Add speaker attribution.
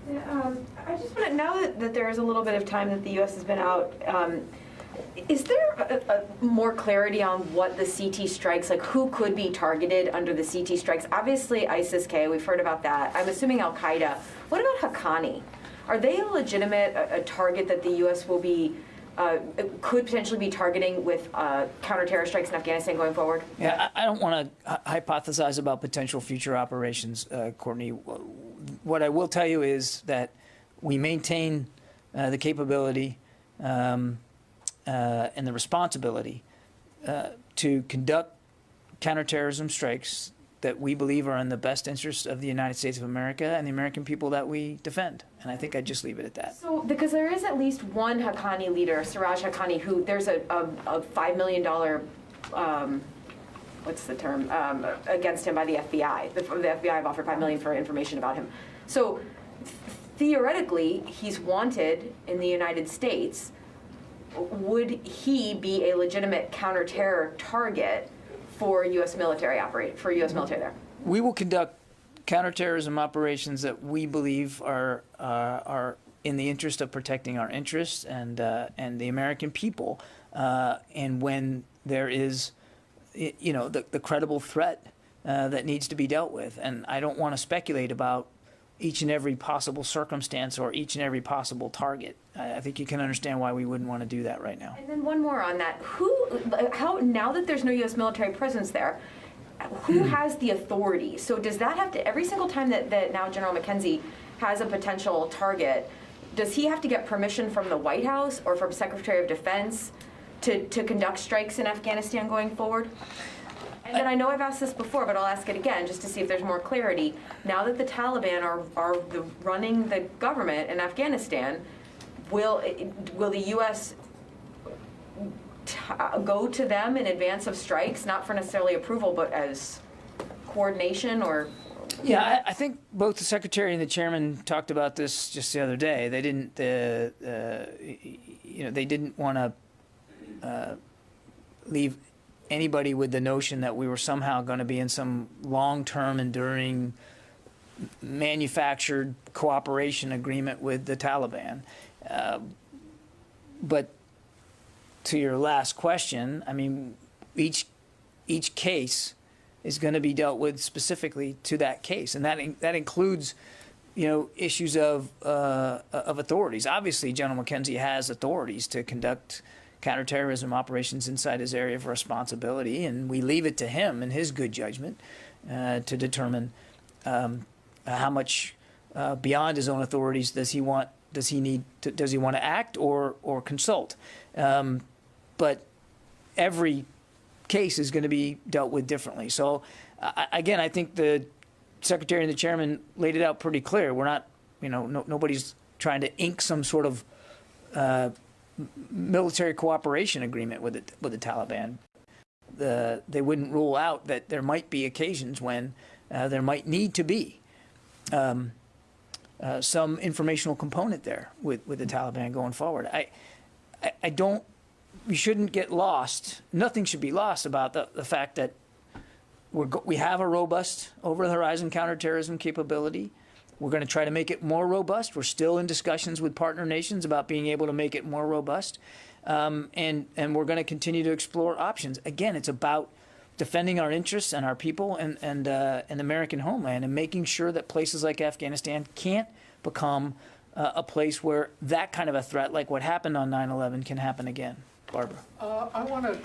Speaker 1: I just want to, now that there is a little bit of time that the U.S. has been out, is there a more clarity on what the CT strikes, like who could be targeted under the CT strikes? Obviously ISIS-K, we've heard about that. I'm assuming Al-Qaeda. What about Haqqani? Are they a legitimate a target that the U.S. will be, could potentially be targeting with counter-terror strikes in Afghanistan going forward?
Speaker 2: Yeah, I don't want to hypothesize about potential future operations, Courtney. What I will tell you is that we maintain the capability and the responsibility to conduct counterterrorism strikes that we believe are in the best interest of the United States of America and the American people that we defend. And I think I'd just leave it at that.
Speaker 1: So, because there is at least one Haqqani leader, Siraj Haqqani, who there's a $5 million, what's the term, against him by the FBI. The FBI have offered $5 million for information about him. So, theoretically, he's wanted in the United States. Would he be a legitimate counter-terror target for U.S. military there?
Speaker 2: We will conduct counterterrorism operations that we believe are in the interest of protecting our interests and the American people, and when there is, you know, the credible threat that needs to be dealt with. And I don't want to speculate about each and every possible circumstance or each and every possible target. I think you can understand why we wouldn't want to do that right now.
Speaker 1: And then one more on that. How, now that there's no U.S. military presence there, who has the authority? So does that have to, every single time that now General McKenzie has a potential target, does he have to get permission from the White House or from Secretary of Defense to conduct strikes in Afghanistan going forward? And then I know I've asked this before, but I'll ask it again just to see if there's more clarity. Now that the Taliban are running the government in Afghanistan, will the U.S. go to them in advance of strikes, not for necessarily approval, but as coordination or?
Speaker 2: Yeah, I think both the Secretary and the Chairman talked about this just the other day. They didn't, you know, they didn't want to leave anybody with the notion that we were somehow going to be in some long-term, enduring, manufactured cooperation agreement with the Taliban. But to your last question, I mean, each case is going to be dealt with specifically to that case, and that includes, you know, issues of authorities. Obviously, General McKenzie has authorities to conduct counterterrorism operations inside his area of responsibility, and we leave it to him and his good judgment to determine how much beyond his own authorities does he want to act or consult. But every case is going to be dealt with differently. So again, I think the Secretary and the Chairman laid it out pretty clear. We're not, you know, nobody's trying to ink some sort of military cooperation agreement with the Taliban. They wouldn't rule out that there might be occasions when there might need to be some informational component there with the Taliban going forward. I don't. We shouldn't get lost. Nothing should be lost about the fact that we have a robust over-the-horizon counterterrorism capability. We're going to try to make it more robust. We're still in discussions with partner nations about being able to make it more robust. And we're going to continue to explore options. Again, it's about defending our interests and our people and the American homeland, and making sure that places like Afghanistan can't become a place where that kind of a threat, like what happened on 9/11, can happen again. Barbara.
Speaker 3: I want to